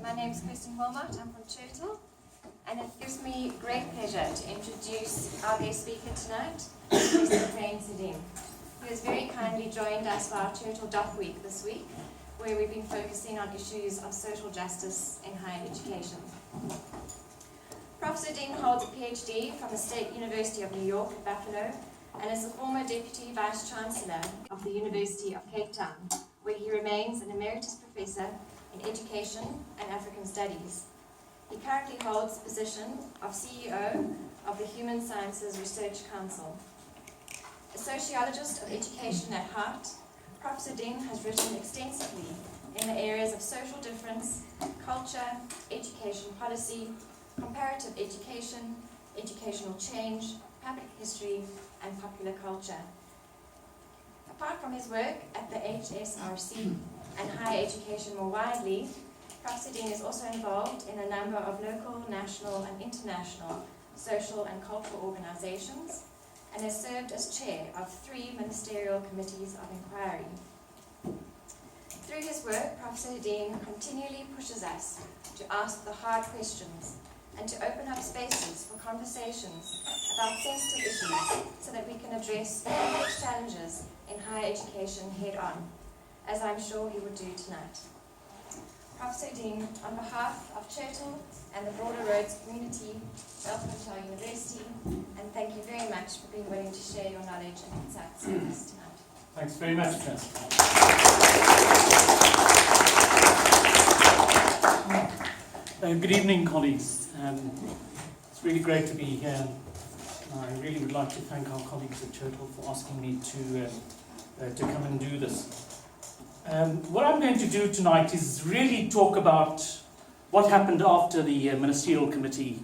My name is Kirsten Wilmot. I'm from Churchill, and it gives me great pleasure to introduce our guest speaker tonight, Professor Crain Soudien, who has very kindly joined us for our Churchill Doc Week this week, where we've been focusing on issues of social justice in higher education. Prof. Soudien holds a PhD from the State University of New York at Buffalo, and is the former Deputy Vice-Chancellor of the University of Cape Town, where he remains an emeritus professor in education and African studies. He currently holds the position of CEO of the Human Sciences Research Council. A sociologist of education at heart, Prof. Soudien has written extensively in the areas of social difference, culture, education policy, comparative education, educational change, public history, and popular culture. Apart from his work at the HSRC and higher education more widely, Prof. Soudien is also involved in a number of local, national, and international social and cultural organizations, and has served as chair of 3 ministerial committees of inquiry. Through his work, Prof. Soudien continually pushes us to ask the hard questions and to open up spaces for conversations about sensitive issues so that we can address complex challenges in higher education head-on, as I'm sure he would do tonight. Prof. Soudien, on behalf of Churchill and the broader Rhodes community, welcome to our university, and thank you very much for being willing to share your knowledge and insights with us tonight. Thanks very much, Chris. Good evening, colleagues. It's really great to be here. I really would like to thank our colleagues at Churchill for asking me to come and do this. What I'm going to do tonight is really talk about what happened after the Ministerial Committee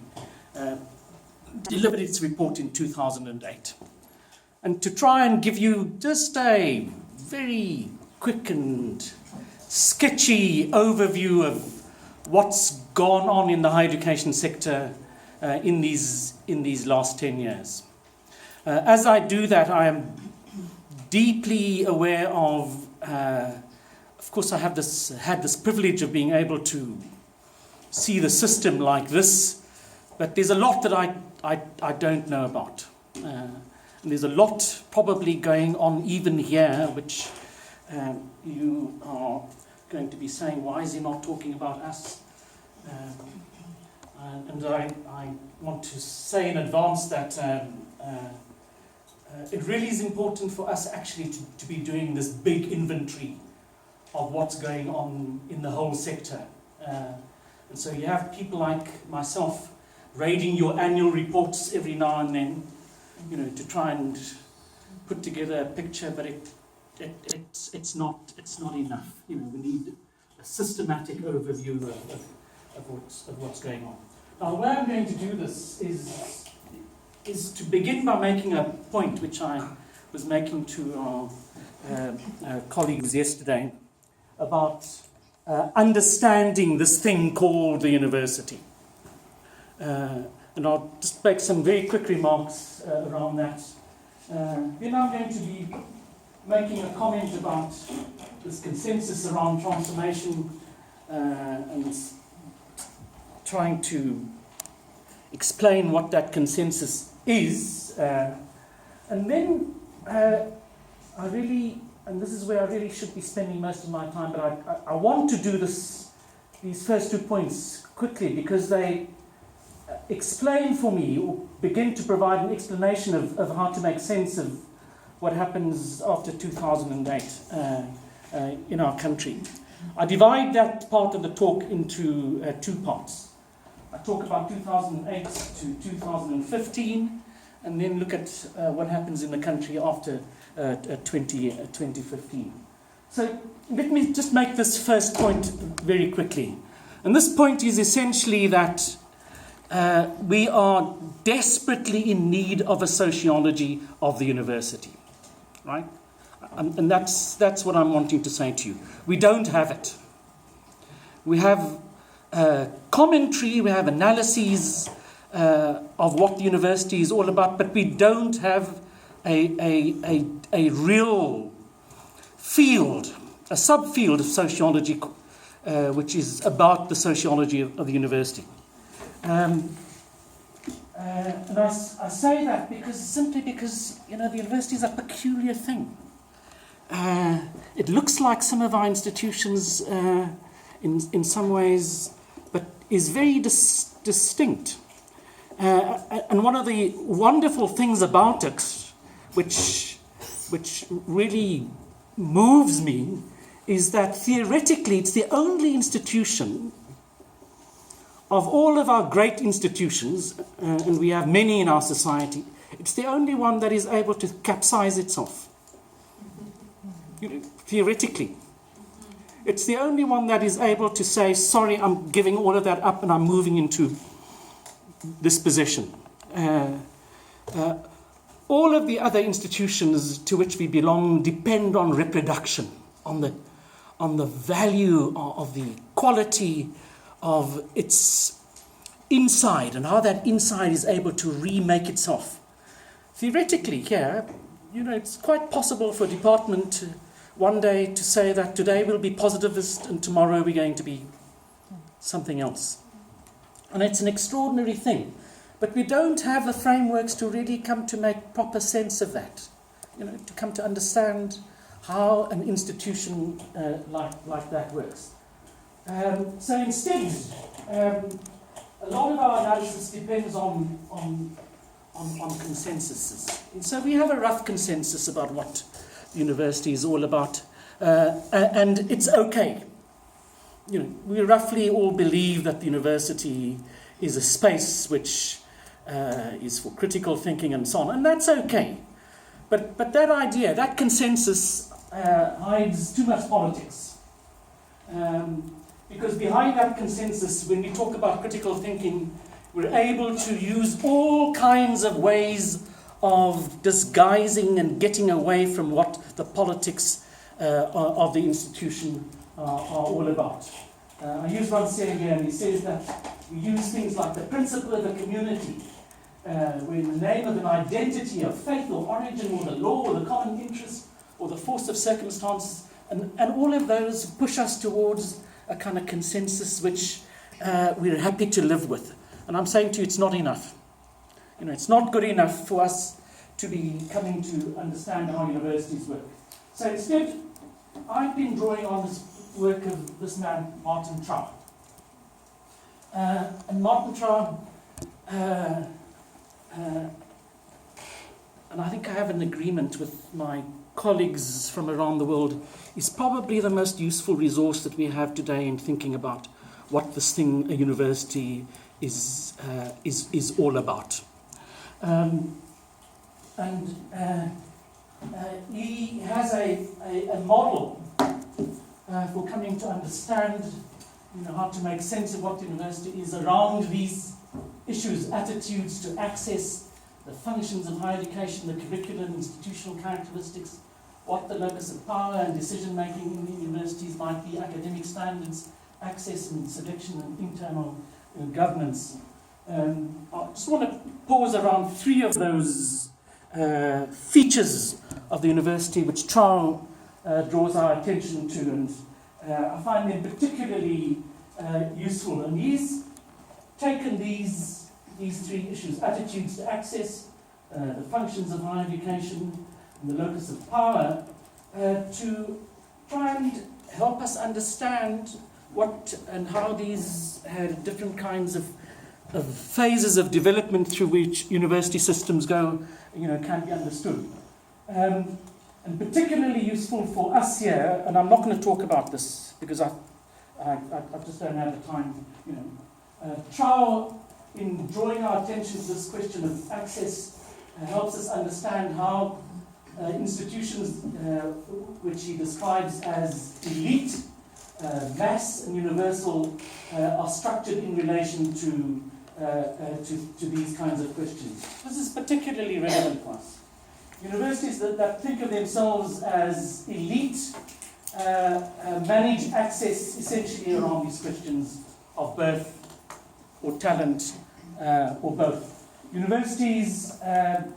delivered its report in 2008. And to try and give you just a very quick and sketchy overview of what's gone on in the higher education sector in these last 10 years. As I do that, I am deeply aware of course, I have had this privilege of being able to see the system like this, but there's a lot that I don't know about. And there's a lot probably going on even here, which you are going to be saying, why is he not talking about us? And I want to say in advance that it really is important for us actually to be doing this big inventory of what's going on in the whole sector. And so you have people like myself raiding your annual reports every now and then, to try and put together a picture, but it's not enough. We need a systematic overview of what's going on. Now, the way I'm going to do this is to begin by making a point which I was making to our colleagues yesterday about understanding this thing called the university. And I'll just make some very quick remarks around that. Then I'm going to be making a comment about this consensus around transformation and trying to explain what that consensus is. And then I really, and this is where I really should be spending most of my time, but I want to do these first 2 points quickly because they explain for me, or begin to provide an explanation of how to make sense of what happens after 2008 in our country. I divide that part of the talk into 2 parts. I talk about 2008 to 2015, and then look at what happens in the country after 2015. So let me just make this first point very quickly. And this point is essentially that we are desperately in need of a sociology of the university, right? And that's what I'm wanting to say to you. We don't have it. We have commentary, we have analyses of what the university is all about, but we don't have a real field, a subfield of sociology which is about the sociology of the university. And I say that simply because, the university is a peculiar thing. It looks like some of our institutions in some ways, but is very distinct. And one of the wonderful things about it, which really moves me, is that theoretically it's the only institution of all of our great institutions, and we have many in our society, it's the only one that is able to capsize itself. Theoretically. It's the only one that is able to say, sorry, I'm giving all of that up and I'm moving into this position. All of the other institutions to which we belong depend on reproduction, on the value of the quality of its inside and how that inside is able to remake itself. Theoretically, here, it's quite possible for a department to one day to say that today we'll be positivist and tomorrow we're going to be something else. And it's an extraordinary thing. But we don't have the frameworks to really come to make proper sense of that. To come to understand how an institution like that works. So instead, a lot of our analysis depends on consensuses. And so we have a rough consensus about what the university is all about. And it's okay. We roughly all believe that the university is a space which is for critical thinking and so on, and that's okay. But that idea, that consensus, hides too much politics. Because behind that consensus, when we talk about critical thinking, we're able to use all kinds of ways of disguising and getting away from what the politics of the institution are all about. I use Rancière here, and he says that we use things like the principle of a community, where in the name of an identity of faith or origin or the law or the common interest or the force of circumstances, and all of those push us towards a kind of consensus which we're happy to live with. And I'm saying to you, it's not enough. It's not good enough for us to be coming to understand how universities work. So instead, I've been drawing on this work of this man, Martin Trau. And Martin Trau, and I think I have an agreement with my colleagues from around the world, is probably the most useful resource that we have today in thinking about what this thing, a university, is all about. He has a model for coming to understand, how to make sense of what the university is around these issues, attitudes to access, the functions of higher education, the curriculum, institutional characteristics, what the locus of power and decision-making in the universities might be, academic standards, access and selection and internal governance. I just want to pause around three of those features of the university which Trau draws our attention to, and I find them particularly useful. And he's taken these three issues, attitudes to access, the functions of higher education, and the locus of power, to try and help us understand what and how these different kinds of phases of development through which university systems go, can be understood. And particularly useful for us here, and I'm not going to talk about this because I just don't have the time, Trau, in drawing our attention to this question of access, helps us understand how institutions, which he describes as elite, mass and universal, are structured in relation to these kinds of questions. This is particularly relevant for us. Universities that think of themselves as elite manage access essentially around these questions of birth or talent or both. Universities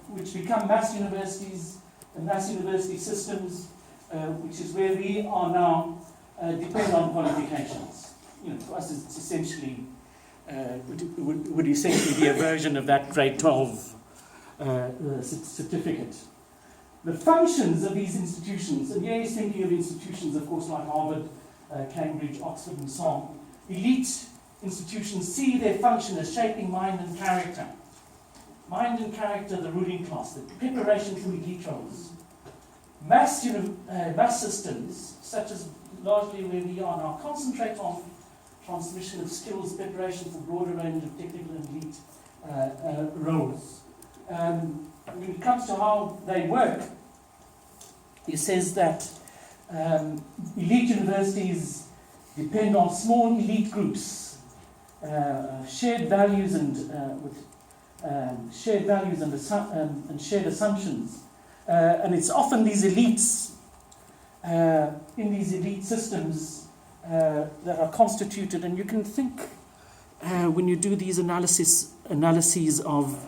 which become mass universities and mass university systems, which is where we are now, depend on qualifications. For us, it's essentially would essentially be a version of that grade 12 certificate. The functions of these institutions, and here he's thinking of institutions, of course, like Harvard, Cambridge, Oxford, and so on. Elite institutions see their function as shaping mind and character. Mind and character, the ruling class, the preparation for elite roles. Mass systems, such as largely where we are now, concentrate on transmission of skills, preparation for broader range of technical and elite roles. When it comes to how they work, he says that elite universities depend on small elite groups, shared values and shared shared assumptions, and it's often these elites in these elite systems that are constituted, and you can think when you do these analyses of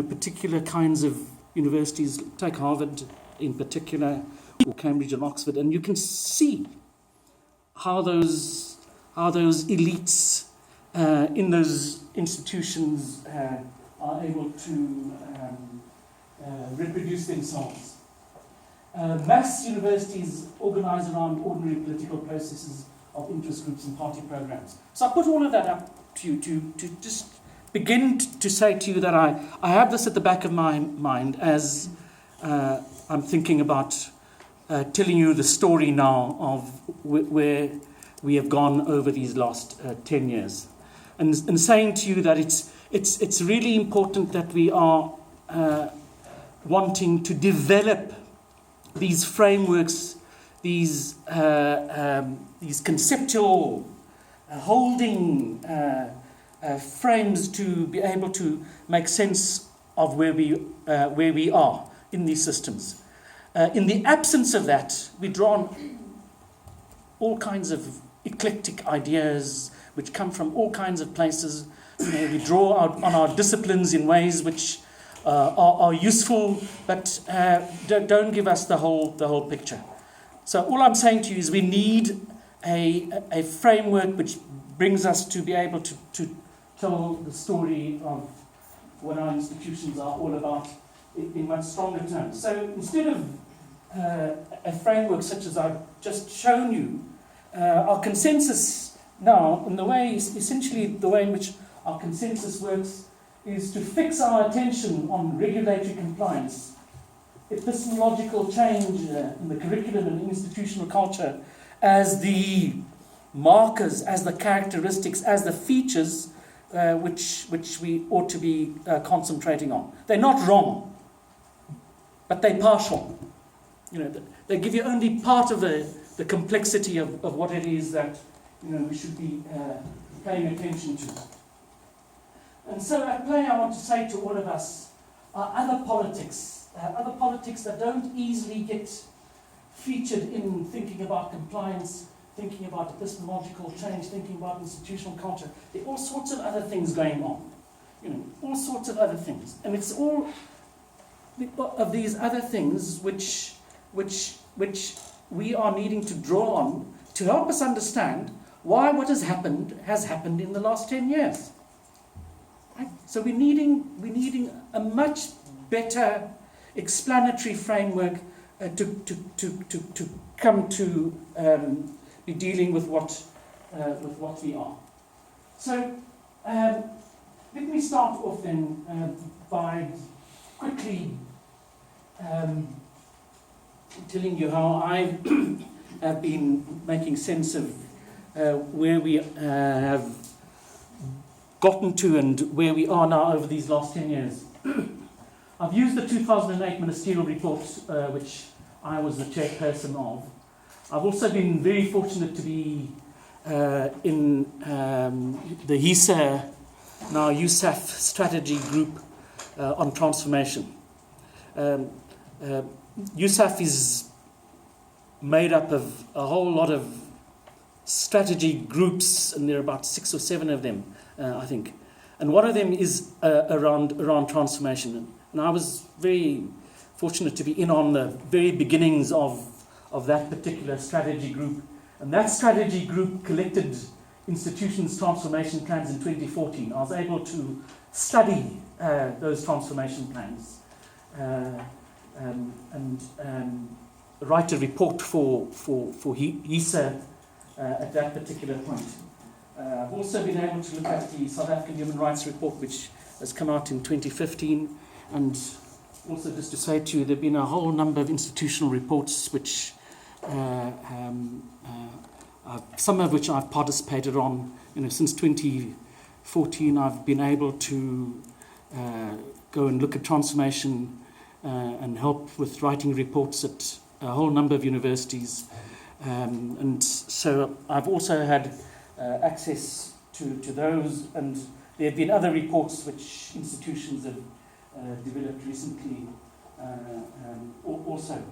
particular kinds of universities, take Harvard in particular, or Cambridge and Oxford, and you can see how those elites in those institutions are able to reproduce themselves. Mass universities organize around ordinary political processes of interest groups and party programs. So I put all of that up to you to just begin to say to you that I have this at the back of my mind as I'm thinking about telling you the story now of where we have gone over these last 10 years. And saying to you that it's really important that we are wanting to develop these frameworks, these conceptual holding frames to be able to make sense of where we are in these systems. In the absence of that, we draw on all kinds of eclectic ideas which come from all kinds of places. We draw out on our disciplines in ways which are useful, but don't give us the whole picture. So all I'm saying to you is we need a framework which brings us to be able to tell the story of what our institutions are all about in much stronger terms. So instead of a framework such as I've just shown you, our consensus now, and essentially the way in which our consensus works, is to fix our attention on regulatory compliance, epistemological change in the curriculum and institutional culture as the markers, as the characteristics, as the features which we ought to be concentrating on. They're not wrong, but they're partial. They give you only part of the complexity of what it is that we should be paying attention to. And so at play, I want to say to all of us, are other politics that don't easily get featured in thinking about compliance, thinking about epistemological change, thinking about institutional culture. There are all sorts of other things going on, all sorts of other things. And it's all of these other things which we are needing to draw on to help us understand why what has happened in the last 10 years. Right? So we're needing a much better explanatory framework to come to be dealing with what we are. So let me start off then by quickly telling you how I have been making sense of where we have gotten to and where we are now over these last 10 years. I've used the 2008 ministerial report, which I was the chairperson of. I've also been very fortunate to be in the HISA, now USAF strategy group on transformation. USAF is made up of a whole lot of strategy groups, and there are about 6 or 7 of them, I think. And one of them is around transformation. And I was very fortunate to be in on the very beginnings of of that particular strategy group. And that strategy group collected institutions' transformation plans in 2014. I was able to study those transformation plans and write a report for HISA at that particular point. I've also been able to look at the South African Human Rights Report, which has come out in 2015, and also just to say to you, there have been a whole number of institutional reports which some of which I've participated on. Since 2014, I've been able to go and look at transformation and help with writing reports at a whole number of universities. And so I've also had access to those, and there have been other reports which institutions have developed recently also.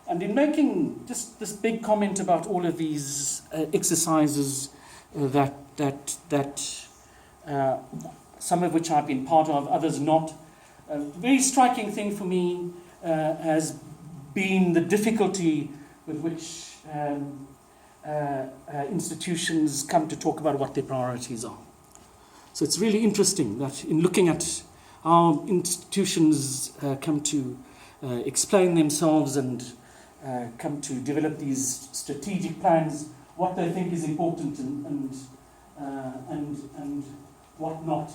And in making just this big comment about all of these exercises that some of which I've been part of, others not, a very striking thing for me has been the difficulty with which institutions come to talk about what their priorities are. So it's really interesting that in looking at how institutions come to explain themselves and come to develop these strategic plans, what they think is important and what not.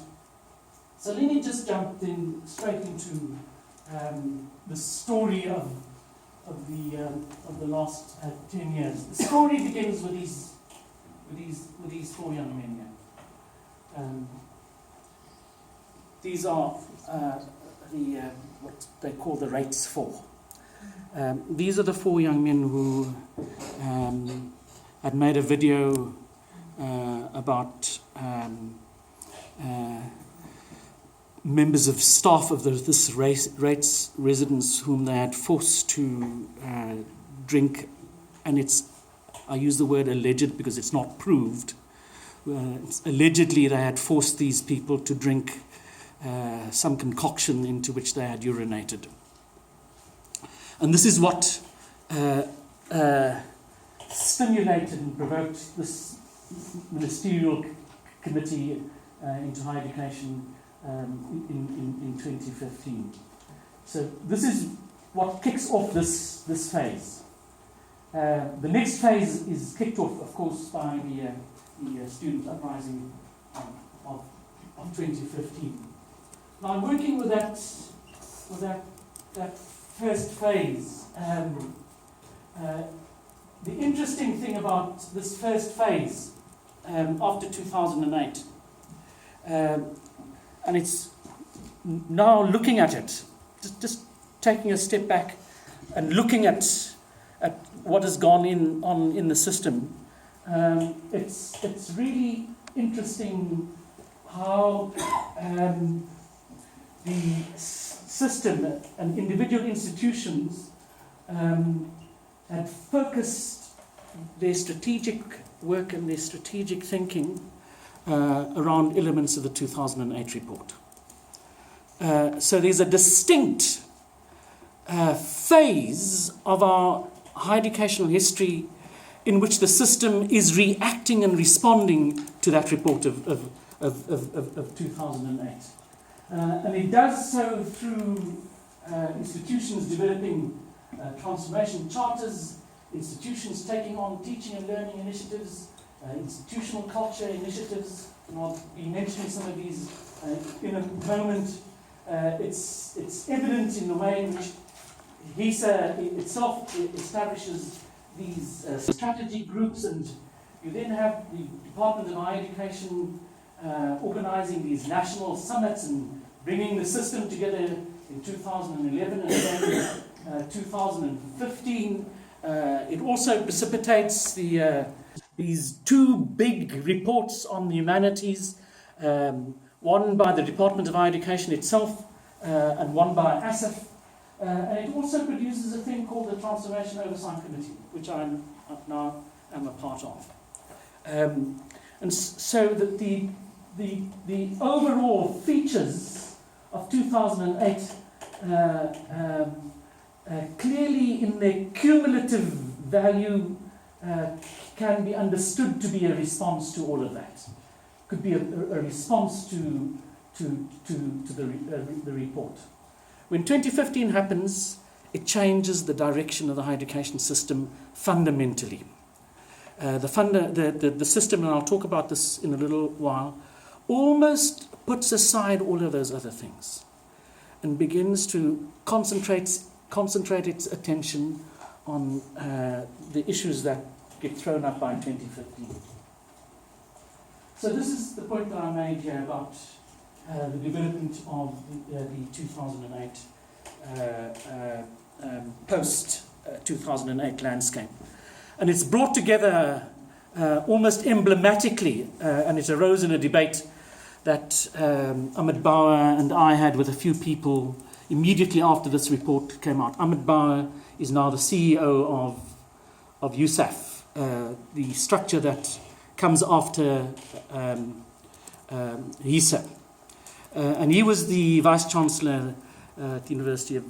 So let me just jump in straight into the story of the last 10 years. The story begins with these four young men here. These are what they call the Rates 4. These are the four young men who had made a video about members of staff of this Rates residence whom they had forced to drink, and I use the word alleged because it's not proved. Allegedly they had forced these people to drink some concoction into which they had urinated. And this is what stimulated and provoked this ministerial committee into higher education in 2015. So this is what kicks off this phase. The next phase is kicked off, of course, by the student uprising of 2015. Now I'm working with that first phase. The interesting thing about this first phase after 2008, and it's now looking at it, just taking a step back and looking at what has gone on in the system. It's really interesting how the system and individual institutions had focused their strategic work and their strategic thinking around elements of the 2008 report. So there's a distinct phase of our higher educational history in which the system is reacting and responding to that report of 2008. And it does so through institutions developing transformation charters, institutions taking on teaching and learning initiatives, institutional culture initiatives, and I'll be mentioning some of these in a moment. It's evident in the way in which HISA itself establishes these strategy groups, and you then have the Department of Higher Education organizing these national summits and bringing the system together in 2011 and then 2015. It also precipitates these two big reports on the humanities, one by the Department of Higher Education itself and one by ASIF. And it also produces a thing called the Transformation Oversight Committee, which I now am a part of. And so that the overall features of 2008 clearly in their cumulative value can be understood to be a response to all of that. Could be a response to the report. When 2015 happens, it changes the direction of the higher education system fundamentally. The system, and I'll talk about this in a little while, almost puts aside all of those other things and begins to concentrate its attention on the issues that get thrown up by 2015. So this is the point that I made here about the development of the 2008 post-2008 landscape. And it's brought together almost emblematically, and it arose in a debate that Ahmed Bauer and I had with a few people immediately after this report came out. Ahmed Bauer is now the CEO of USAF, the structure that comes after HISA. And he was the Vice Chancellor at the University of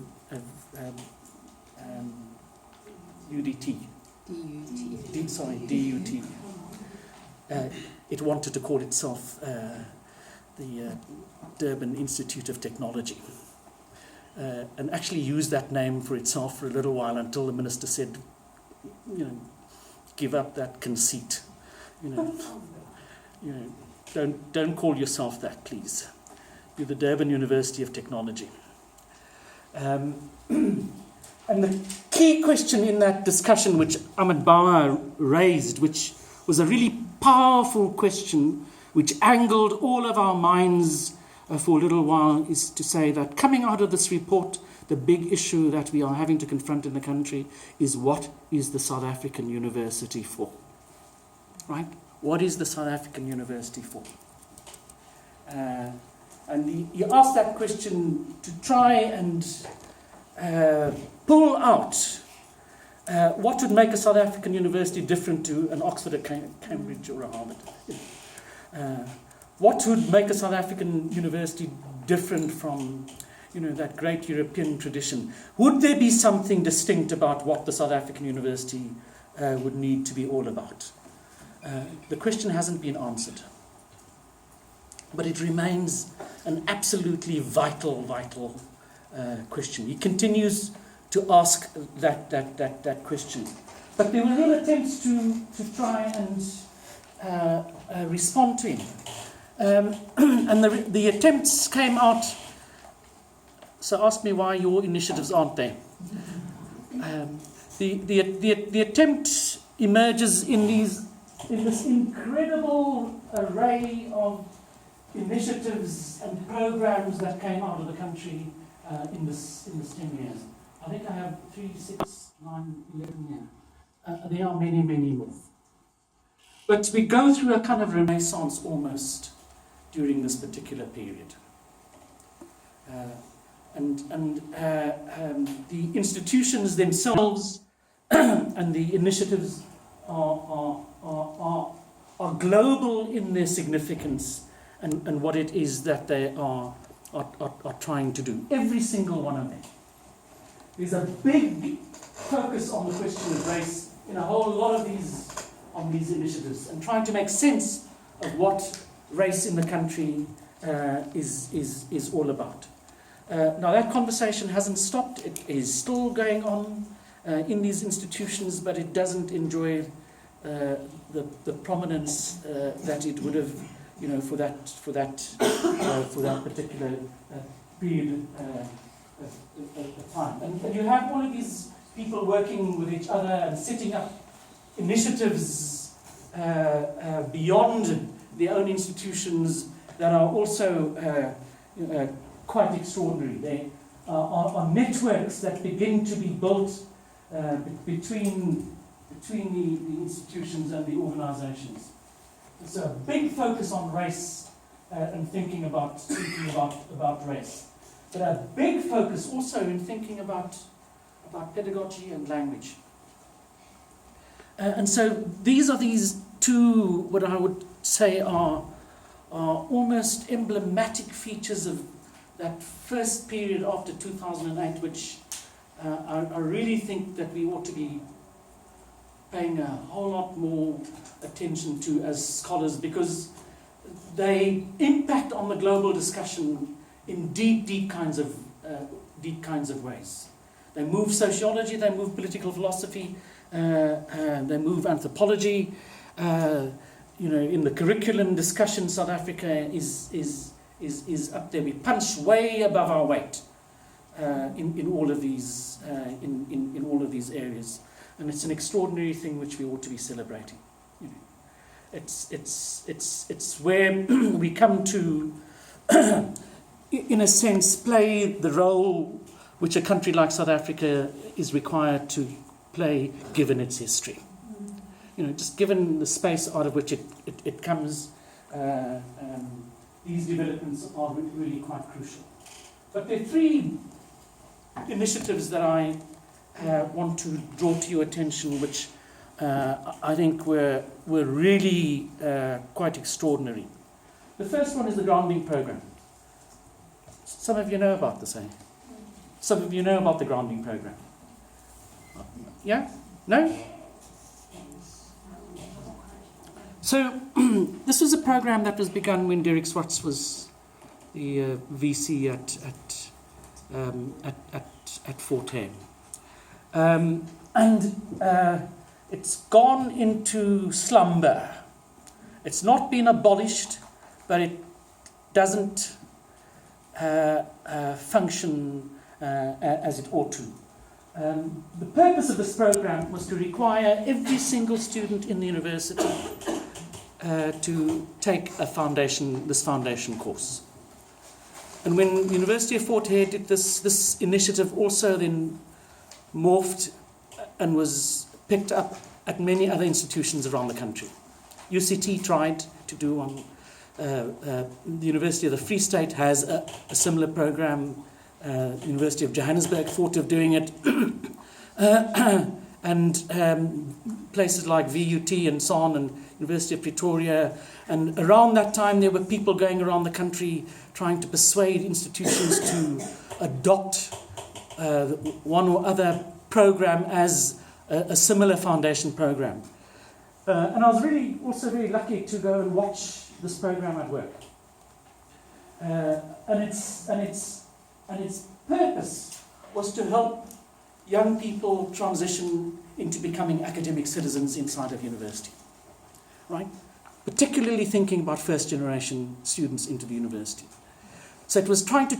UDT. DUT. It wanted to call itself the Durban Institute of Technology. And actually used that name for itself for a little while until the minister said, give up that conceit. Don't call yourself that, please. You're the Durban University of Technology. And the key question in that discussion, which Ahmed Bauer raised, which was a really powerful question, which angled all of our minds for a little while, is to say that coming out of this report, the big issue that we are having to confront in the country is, what is the South African university for? Right? What is the South African university for? And he asked that question to try and pull out what would make a South African university different to an Oxford, a Cambridge, or a Harvard. What would make a South African university different from, that great European tradition? Would there be something distinct about what the South African university would need to be all about? The question hasn't been answered. But it remains an absolutely vital question. He continues to ask that question. But there were real attempts to try and respond to him. And the attempts came out. So ask me why your initiatives aren't there. The attempt emerges in this incredible array of initiatives and programs that came out of the country in this 10 years. I think I have 3, 6, 9, 11 here. There are many, many more. But we go through a kind of renaissance almost during this particular period. The institutions themselves and the initiatives are global in their significance and what it is that they are trying to do. Every single one of them. There's a big focus on the question of race in a whole lot of these initiatives, and trying to make sense of what race in the country is all about. Now that conversation hasn't stopped. It is still going on in these institutions, but it doesn't enjoy the prominence that it would have, for that particular period of time. And you have all of these people working with each other and setting up initiatives beyond their own institutions that are also quite extraordinary. There are networks that begin to be built between the institutions and the organizations. There's a big focus on race and thinking about race. But a big focus also in thinking about pedagogy and language. And so these two, what I would say are almost emblematic features of that first period after 2008, which I really think that we ought to be paying a whole lot more attention to as scholars, because they impact on the global discussion in deep kinds of ways. They move sociology, they move political philosophy, they move anthropology. In the curriculum discussion, South Africa is up there. We punch way above our weight in all of these in all of these areas, and it's an extraordinary thing which we ought to be celebrating. It's where we come to, in a sense, play the role which a country like South Africa is required to play given its history. Just given the space out of which it comes, these developments are really quite crucial. But there are three initiatives that I want to draw to your attention, which I think were really quite extraordinary. The first one is the grounding program. Some of you know about this, eh? Some of you know about the grounding program. Yeah? No? So this was a program that was begun when Derek Swartz was the VC at Fort Hare. And it's gone into slumber. It's not been abolished, but it doesn't function as it ought to. The purpose of this program was to require every single student in the university to take this foundation course. And when the University of Fort Hare did this initiative also then morphed and was picked up at many other institutions around the country. UCT tried to do one. The University of the Free State has a similar program. The University of Johannesburg thought of doing it. And places like VUT and so on, and University of Pretoria. And around that time, there were people going around the country trying to persuade institutions to adopt one or other program as a similar foundation program. And I was really also very lucky to go and watch this program at work. And its purpose was to help young people transition into becoming academic citizens inside of university, right? Particularly thinking about first-generation students into the university. So it was trying to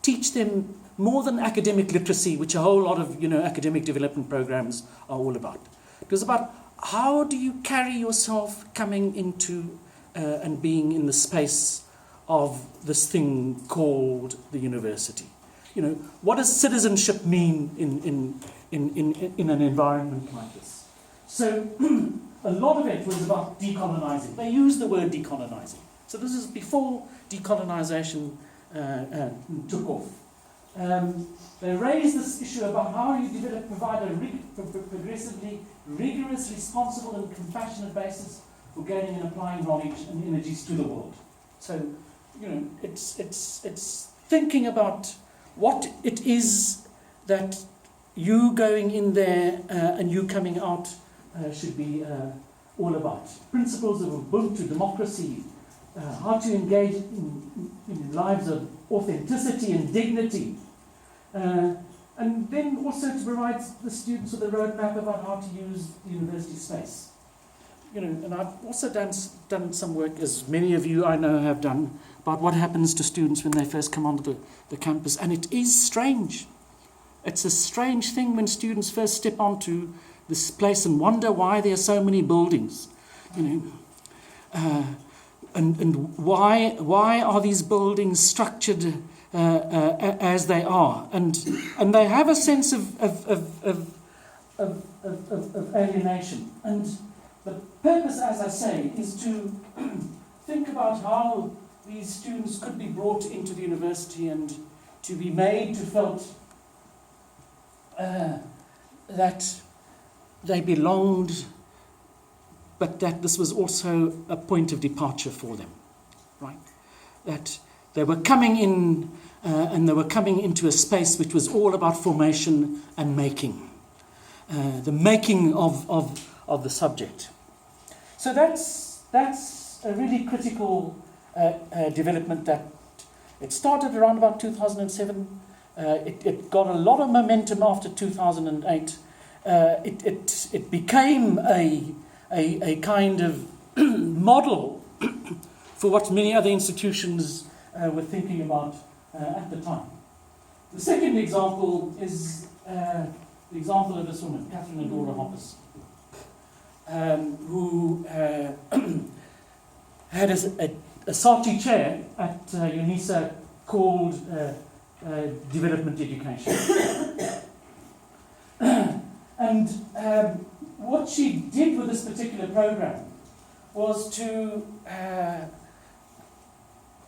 teach them more than academic literacy, which a whole lot of academic development programs are all about. It was about how do you carry yourself coming into and being in the space of this thing called the university. What does citizenship mean in an environment like this? So a lot of it was about decolonizing. They used the word decolonizing. So this is before decolonization took off. They raised this issue about how you provide a progressively rigorous, responsible and compassionate basis for gaining and applying knowledge and energies to the world. So, it's thinking about what it is that you going in there and you coming out should be all about. Principles of Ubuntu, democracy, how to engage in lives of authenticity and dignity. And then also to provide the students with a roadmap about how to use the university space. And I've also done some work, as many of you I know have done, about what happens to students when they first come onto the campus. And it is strange. It's a strange thing when students first step onto this place and wonder why there are so many buildings. And why are these buildings structured as they are? And they have a sense of alienation. And the purpose, as I say, is to think about how these students could be brought into the university and to be made to felt that they belonged, but that this was also a point of departure for them, right? That they were coming in and they were coming into a space which was all about formation and making. The making of of the subject. So that's a really critical development that it started around about 2007. It got a lot of momentum after 2008. It became a kind of model for what many other institutions were thinking about at the time. The second example is the example of this woman, Catherine Adora Hoppus, who had a SARTI chair at UNISA called Development Education. And what she did with this particular program was to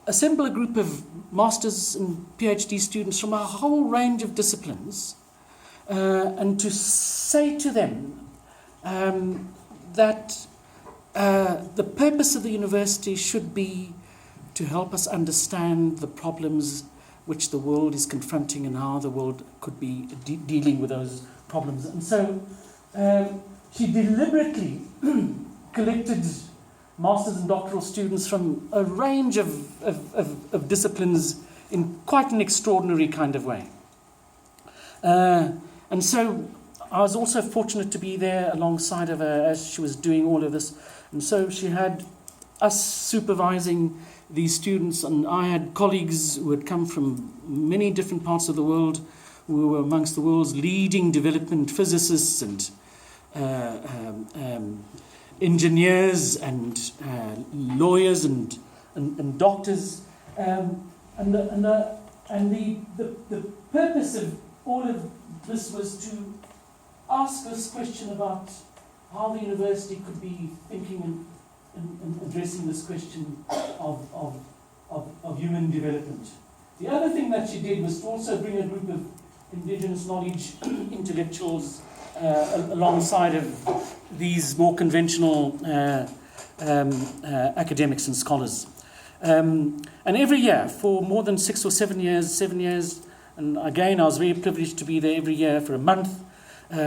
assemble a group of masters and PhD students from a whole range of disciplines and to say to them that the purpose of the university should be to help us understand the problems which the world is confronting and how the world could be dealing with those problems. And so she deliberately collected master's and doctoral students from a range of disciplines in quite an extraordinary kind of way. And so I was also fortunate to be there alongside of her as she was doing all of this. And so she had us supervising these students, and I had colleagues who had come from many different parts of the world, who were amongst the world's leading development physicists and engineers and lawyers and doctors, and the purpose of all of this was to ask this question about how the university could be thinking and addressing this question of human development. The other thing that she did was to also bring a group of indigenous knowledge intellectuals alongside of these more conventional academics and scholars. And every year, for more than 6 or 7 years, and again I was very privileged to be there every year for a month,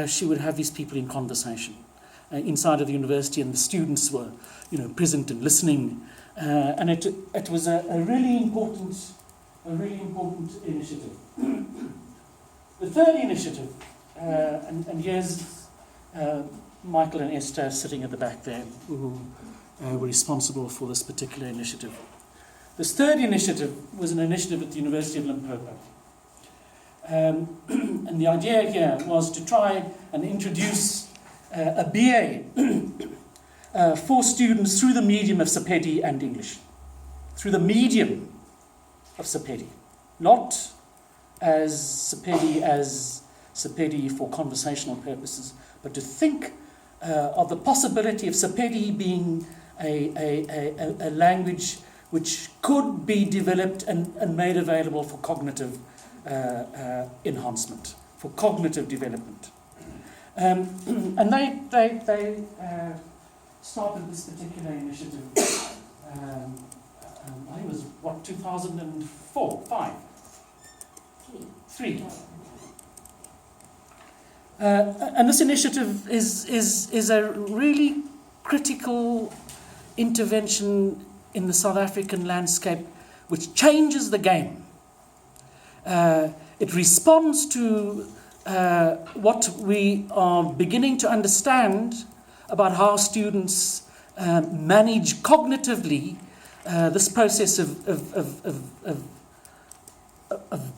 she would have these people in conversation inside of the university, and the students were present and listening. And it was a really important initiative. The third initiative, and here's Michael and Esther sitting at the back there, who were responsible for this particular initiative. This third initiative was an initiative at the University of Limpopo. And the idea here was to try and introduce a BA for students through the medium of Sepedi and English. Through the medium of Sepedi. Not as Sepedi for conversational purposes, but to think of the possibility of Sepedi being a language which could be developed and made available for cognitive enhancement, for cognitive development. And they started this particular initiative, I think it was, 2004, 5? 3. And this initiative is a really critical intervention in the South African landscape which changes the game. It responds to what we are beginning to understand about how students manage cognitively this process of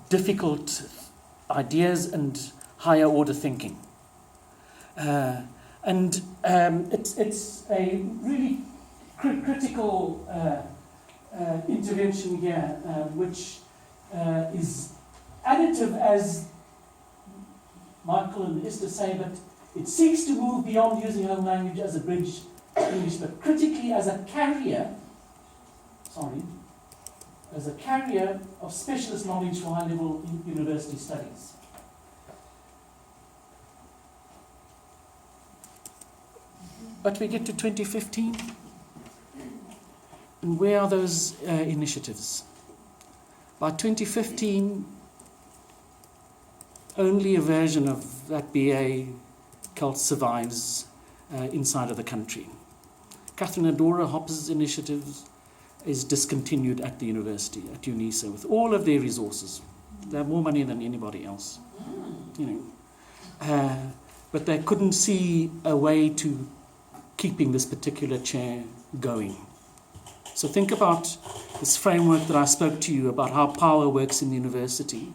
difficult ideas and higher order thinking. And it's a really critical intervention here, which is additive, as Michael and Esther say, but it seeks to move beyond using home language as a bridge to English, but critically as a carrier of specialist knowledge for high-level university studies. But we get to 2015, and where are those initiatives? By 2015, only a version of that BA cult survives inside of the country. Catherine Adora Hopper's initiatives is discontinued at the university, at UNISA, with all of their resources. They have more money than anybody else, but they couldn't see a way to keeping this particular chair going. So think about this framework that I spoke to you about, how power works in the university.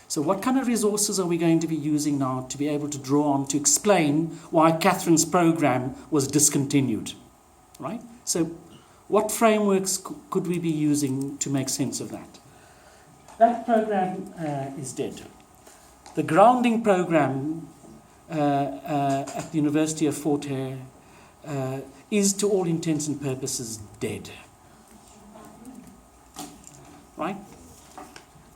So what kind of resources are we going to be using now to be able to draw on to explain why Catherine's program was discontinued, right? So what frameworks could we be using to make sense of that? That program is dead. The grounding program at the University of Fort Hare is, to all intents and purposes, dead. Right?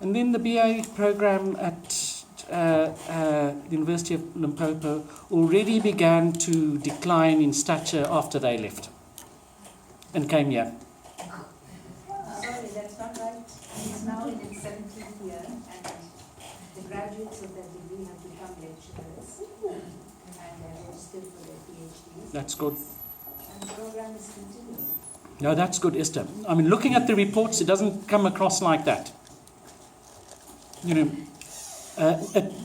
And then the BA program at the University of Limpopo already began to decline in stature after they left and came here. Sorry, that's not right. It's now in its 17th year, and the graduates of that degree have become lecturers, and they're registered for their PhDs. That's good. And the program is continuing. No, that's good, Esther. I mean, looking at the reports, it doesn't come across like that.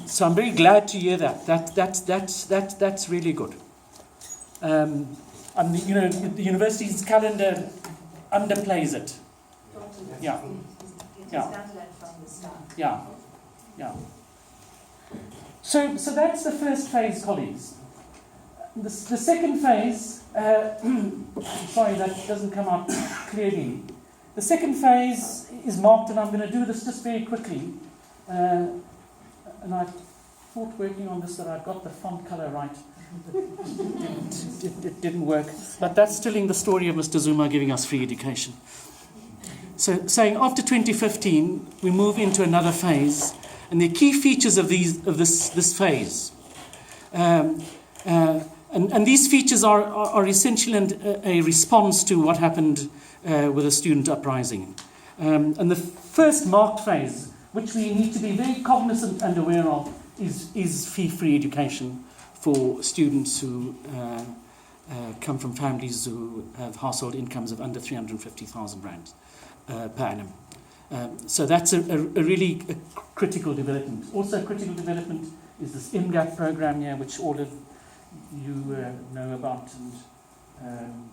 So I'm very glad to hear that. That's really good. And the university's calendar underplays it. Totally. Yeah. It Yeah. started at from the start. Yeah. So that's the first phase, colleagues. The second phase, sorry, that doesn't come out clearly. The second phase is marked, and I'm going to do this just very quickly. And I thought working on this that I got the font colour right. It didn't work. But that's telling the story of Mr. Zuma giving us free education. So saying after 2015, we move into another phase, and the key features of this phase. And these features are essentially a response to what happened with the student uprising. And the first marked phase, which we need to be very cognizant and aware of, is fee-free education for students who come from families who have household incomes of under 350,000 rand per annum. So that's a really critical development. Also critical development is this MGAP program here, which all of you know about and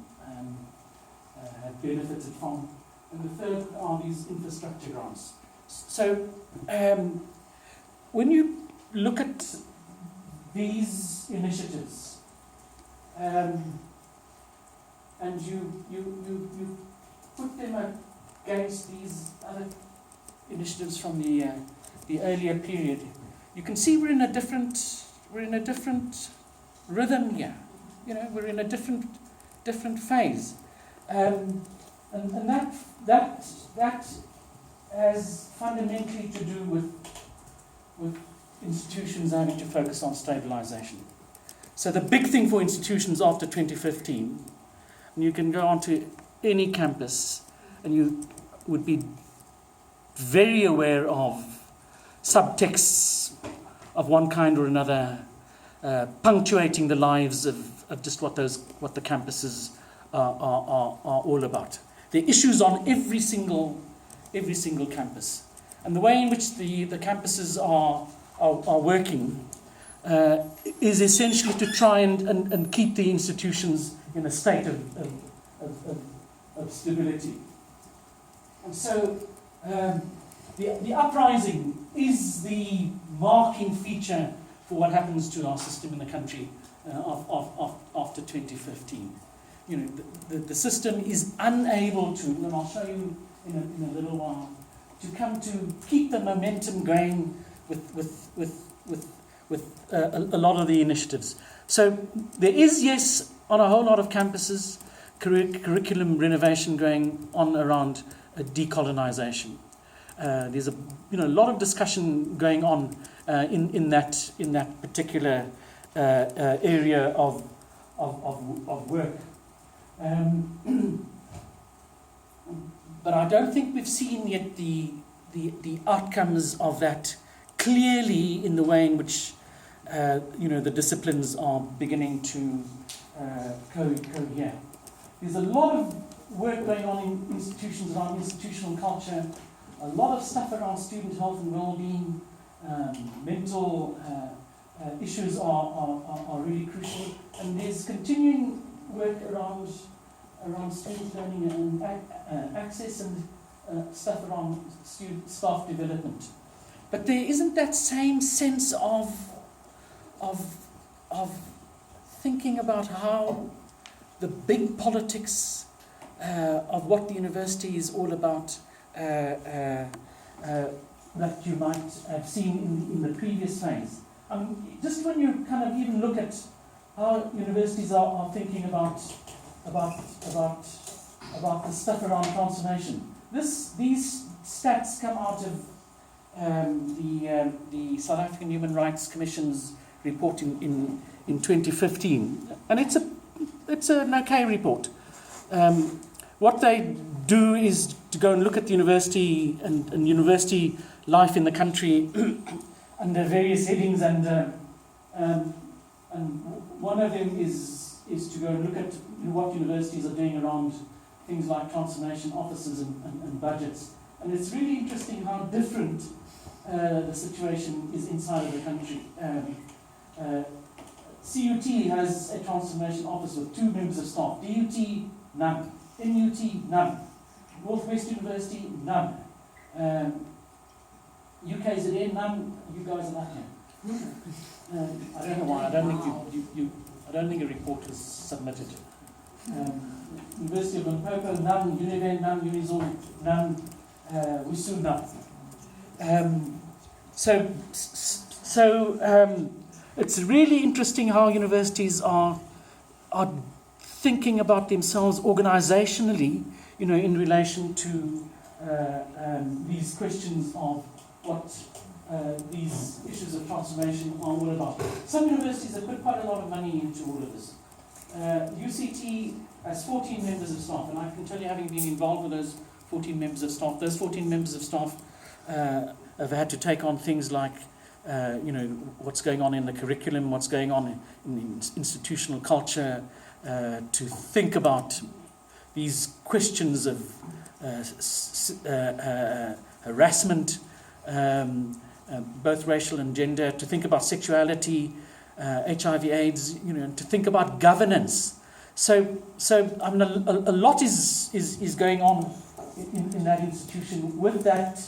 have benefited from. And the third are these infrastructure grants. So when you look at these initiatives and you put them against these other initiatives from the earlier period, you can see we're in a different rhythm here. We're in a different phase, and that has fundamentally to do with institutions having to focus on stabilization. So the big thing for institutions after 2015, and you can go onto any campus and you would be very aware of subtexts of one kind or another punctuating the lives of just what the campuses are all about. There are issues on every single campus, and the way in which the campuses are working is essentially to try and keep the institutions in a state of stability. And so the uprising is the marking feature for what happens to our system in the country after 2015. The system is unable to, and I'll show you in a little while, to keep the momentum going with a lot of the initiatives. So there is, yes, on a whole lot of campuses, curriculum renovation going on around decolonization. There's a lot of discussion going on in that particular area of work. But I don't think we've seen yet the outcomes of that clearly in the way in which the disciplines are beginning to cohere. There's a lot of work going on in institutions around institutional culture, a lot of stuff around student health and well-being, mental issues are really crucial, and there's continuing work around student learning and access and stuff around student staff development. But there isn't that same sense of thinking about how the big politics of what the university is all about that you might have seen in the previous phase. Just when you kind of even look at how universities are thinking about the stuff around transformation. These stats come out of the South African Human Rights Commission's report in 2015, and it's an okay report. What they do is to go and look at the university and university life in the country under various headings, and one of them is to go and look at what universities are doing around things like transformation offices and budgets. And it's really interesting how different the situation is inside of the country. CUT has a transformation office with 2 members of staff. DUT, none. NUT, none. Northwest University, none. UKZN, none. You guys are lucky. I don't know why. I don't think a report was submitted. University of Limpopo, none. Univen, none. Unizor, none. WISU, none. It's really interesting how universities are thinking about themselves organizationally, in relation to these questions of what these issues of transformation are all about. Some universities have put quite a lot of money into all of this. UCT has 14 members of staff, and I can tell you, having been involved with those 14 members of staff, those 14 members of staff have had to take on things like what's going on in the curriculum, what's going on in the institutional culture, to think about these questions of harassment, both racial and gender, to think about sexuality, HIV/AIDS, to think about governance. So I mean, a lot is going on in that institution with that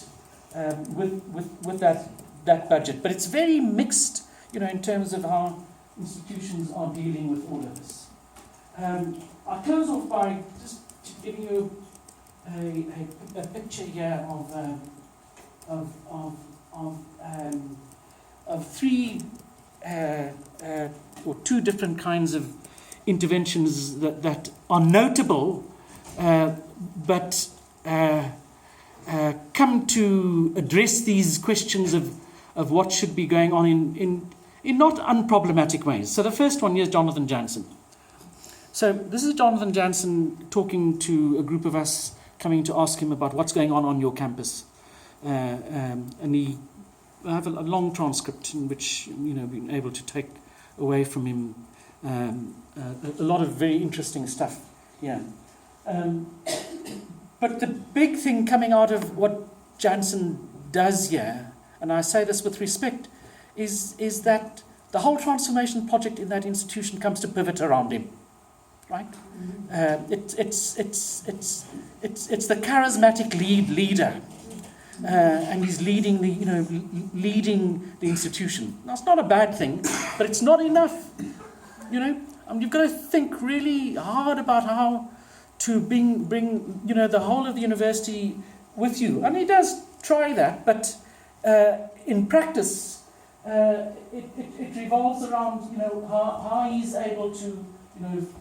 with that budget. But it's very mixed, in terms of how institutions are dealing with all of this. I'll close off by just giving you a picture here of 3 or 2 different kinds of interventions that are notable, but come to address these questions of what should be going on in not unproblematic ways. So the first one here is Jonathan Jansen. So this is Jonathan Jansen talking to a group of us, coming to ask him about what's going on your campus. And I have a long transcript in which, been able to take away from him a lot of very interesting stuff here. But the big thing coming out of what Jansen does here, and I say this with respect, is that the whole transformation project in that institution comes to pivot around him. Right? It's the charismatic leader, and he's leading the institution. Now, it's not a bad thing, but it's not enough. You've got to think really hard about how to bring the whole of the university with you, and he does try that, but in practice, it revolves around how he's able to.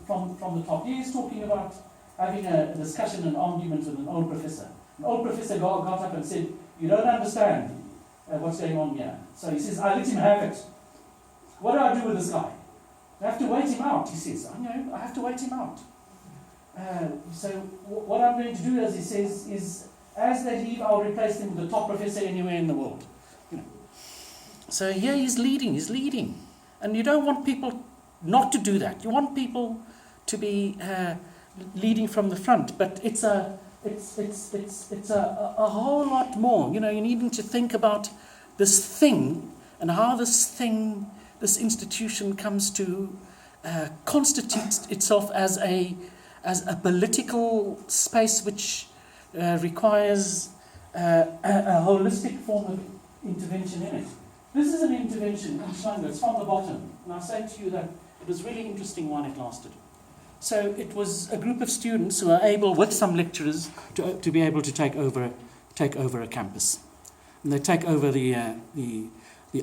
From the top. He's talking about having a discussion, an argument with an old professor. An old professor got up and said, "You don't understand what's going on here." So he says, "I let him have it. What do I do with this guy? I have to wait him out," he says. "I know, I have to wait him out." So what I'm going to do, as he says, is as they leave, I'll replace them with the top professor anywhere in the world. So here he's leading. And you don't want people not to do that. You want people to be leading from the front, but it's a whole lot more. You know, you need to think about this thing and how this institution comes to constitute itself as a political space which requires a holistic form of intervention in it. This is an intervention in Shlanga. It's from the bottom. And I say to you that it was really interesting while it lasted. So it was a group of students who are able, with some lecturers, to be able to take over a campus. And they take over the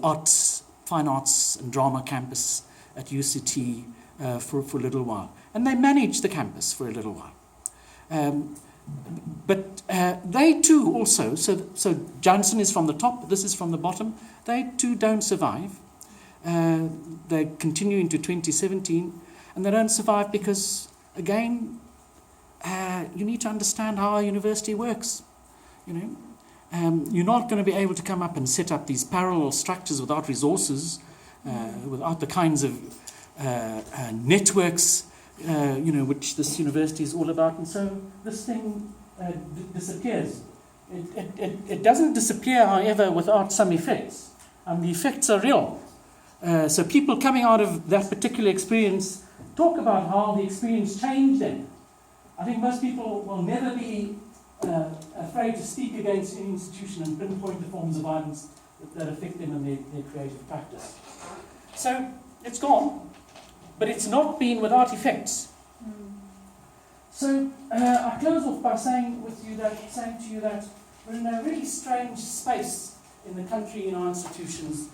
arts, fine arts and drama campus at UCT for a little while. And they manage the campus for a little while. But they too also, so Johnson is from the top, this is from the bottom, they too don't survive. They continue into 2017, and they don't survive because, again, you need to understand how a university works. You know, you're not going to be able to come up and set up these parallel structures without resources, without the kinds of networks, which this university is all about. And so this thing disappears. It doesn't disappear, however, without some effects. And the effects are real. So people coming out of that particular experience talk about how the experience changed them. I think most people will never be afraid to speak against any institution and pinpoint the forms of violence that affect them in their creative practice. So it's gone, but it's not been without effects. So I close off by saying to you that we're in a really strange space in the country, in our institutions,